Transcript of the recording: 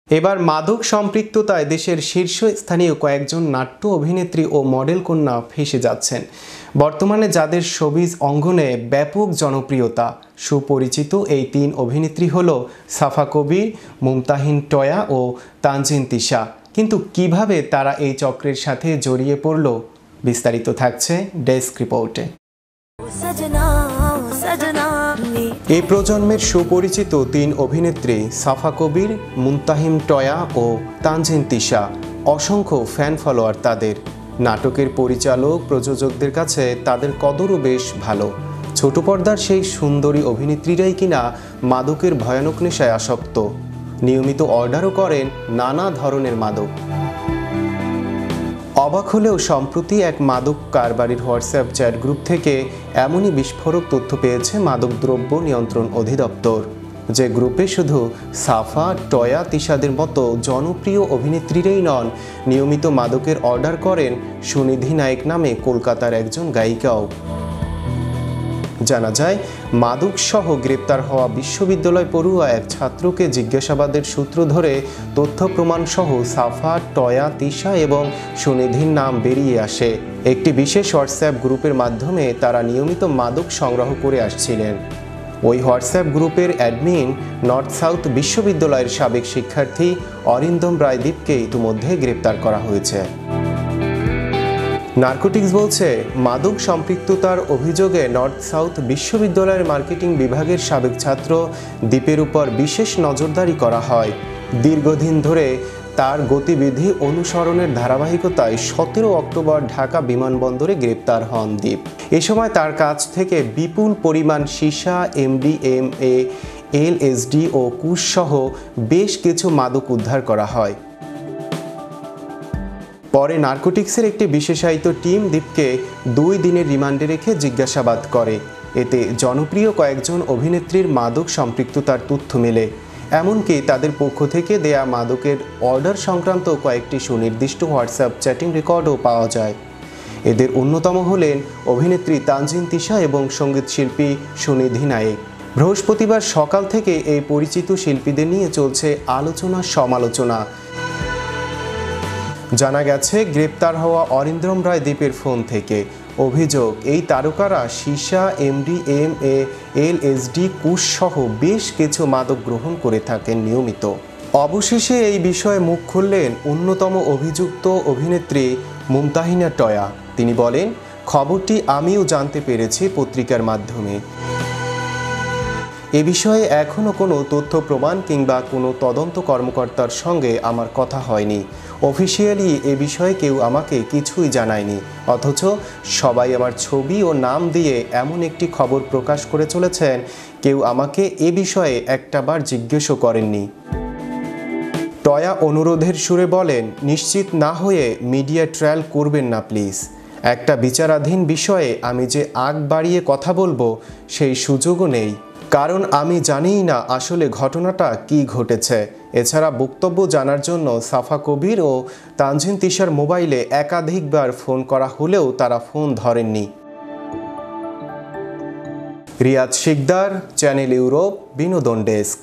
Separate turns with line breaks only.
এবার মাদক সম্পৃক্ততায় দেশের শীর্ষস্থানীয় কয়েকজন নাট্য অভিনেত্রী ও মডেল কন্যা ফেঁসে যাচ্ছেন। বর্তমানে যাদের শোবিজ অঙ্গনে ব্যাপক জনপ্রিয়তা, সুপরিচিত এই তিন অভিনেত্রী হল সাফা কবির, মুমতাহিন টয়া ও তানজিন তিশা। কিন্তু কিভাবে তারা এই চক্রের সাথে জড়িয়ে পড়ল, বিস্তারিত থাকছে ডেস্ক রিপোর্টে। এই প্রজন্মের সুপরিচিত তিন অভিনেত্রী সাফা কবির, মুমতাহিন টয়া ও তানজিন তিশা। অসংখ্য ফ্যান ফলোয়ার তাদের। নাটকের পরিচালক, প্রযোজকদের কাছে তাদের কদরও বেশ ভালো। ছোট পর্দার সেই সুন্দরী অভিনেত্রীরাই কিনা মাদকের ভয়ানক নেশায় আসক্ত। নিয়মিত অর্ডারও করেন নানা ধরনের মাদক। অবাক হলেও সম্প্রতি এক মাদক কারবারির হোয়াটসঅ্যাপ চ্যাট গ্রুপ থেকে এমনই বিস্ফোরক তথ্য পেয়েছে মাদকদ্রব্য নিয়ন্ত্রণ অধিদপ্তর, যে গ্রুপে শুধু সাফা, টয়া, তিশাদের মতো জনপ্রিয় অভিনেত্রীরাই নন, নিয়মিত মাদকের অর্ডার করেন সুনিধি নায়েক নামে কলকাতার একজন গায়িকাও। জানা যায়, মাদকসহ গ্রেপ্তার হওয়া বিশ্ববিদ্যালয় পড়ুয়া এক ছাত্রকে জিজ্ঞাসাবাদের সূত্র ধরে তথ্য প্রমাণসহ সাফা, টয়া, তিশা এবং সুনিধির নাম বেরিয়ে আসে। একটি বিশেষ হোয়াটসঅ্যাপ গ্রুপের মাধ্যমে তারা নিয়মিত মাদক সংগ্রহ করে আসছিলেন। ওই হোয়াটসঅ্যাপ গ্রুপের অ্যাডমিন নর্থ সাউথ বিশ্ববিদ্যালয়ের সাবেক শিক্ষার্থী অরিন্দম রায়দীপকে ইতিমধ্যে গ্রেপ্তার করা হয়েছে। নার্কোটিক্স বলছে, মাদক সম্পৃক্ততার অভিযোগে নর্থ সাউথ বিশ্ববিদ্যালয়ের মার্কেটিং বিভাগের সাবেক ছাত্র দীপের উপর বিশেষ নজরদারি করা হয়। দীর্ঘদিন ধরে তার গতিবিধি অনুসরণের ধারাবাহিকতায় 17 অক্টোবর ঢাকা বিমানবন্দরে গ্রেপ্তার হন দীপ। এ সময় তার কাছ থেকে বিপুল পরিমাণ সীসা, MDMA, LSD ও কুশ সহ বেশ কিছু মাদক উদ্ধার করা হয়। পরে নার্কোটিক্সের একটি বিশেষায়িত টিম দীপকে 2 দিনের রিমান্ডে রেখে জিজ্ঞাসাবাদ করে। এতে জনপ্রিয় কয়েকজন অভিনেত্রীর মাদক সম্পৃক্ততার তথ্য মেলে। এমনকি তাদের পক্ষ থেকে দেয়া মাদকের অর্ডার সংক্রান্ত কয়েকটি সুনির্দিষ্ট হোয়াটসঅ্যাপ চ্যাটিং রেকর্ডও পাওয়া যায়। এদের অন্যতম হলেন অভিনেত্রী তানজিন তিশা এবং সঙ্গীতশিল্পী সুনিধি নায়েক। বৃহস্পতিবার সকাল থেকে এই পরিচিত শিল্পীদের নিয়ে চলছে আলোচনা সমালোচনা। জানা গেছে, গ্রেপ্তার হওয়া অরিন্দম রায়দীপের ফোন থেকে অভিযোগ, এই তারকারা সীসা, MDMA, LSD, কুশ সহ বেশ কিছু মাদক গ্রহণ করে থাকেন নিয়মিত। অবশেষে এই বিষয়ে মুখ খুললেন অন্যতম অভিযুক্ত অভিনেত্রী মুমতাহিনা টয়া। তিনি বলেন, খবরটি আমিও জানতে পেরেছি পত্রিকার মাধ্যমে। এ বিষয়ে এখনও কোনো তথ্য প্রমাণ কিংবা কোনো তদন্ত কর্মকর্তার সঙ্গে আমার কথা হয়নি। অফিসিয়ালি এ বিষয়ে কেউ আমাকে কিছুই জানায়নি, অথচ সবাই আমার ছবি ও নাম দিয়ে এমন একটি খবর প্রকাশ করে চলেছেন, কেউ আমাকে এ বিষয়ে একটাবার জিজ্ঞেসও করেননি। টয়া অনুরোধের সুরে বলেন, নিশ্চিত না হয়ে মিডিয়া ট্রায়াল করবেন না প্লিজ। একটা বিচারাধীন বিষয়ে আমি যে আগ বাড়িয়ে কথা বলবো সেই সুযোগও নেই, কারণ আমি জানিই না আসলে ঘটনাটা কি ঘটেছে। এছাড়া বক্তব্য জানার জন্য সাফা কবির ও তানজিন তিশার মোবাইলে একাধিকবার ফোন করা হলেও তারা ফোন ধরেননি। রিয়াদ শিকদার, চ্যানেল ইউরোপ, বিনোদন ডেস্ক।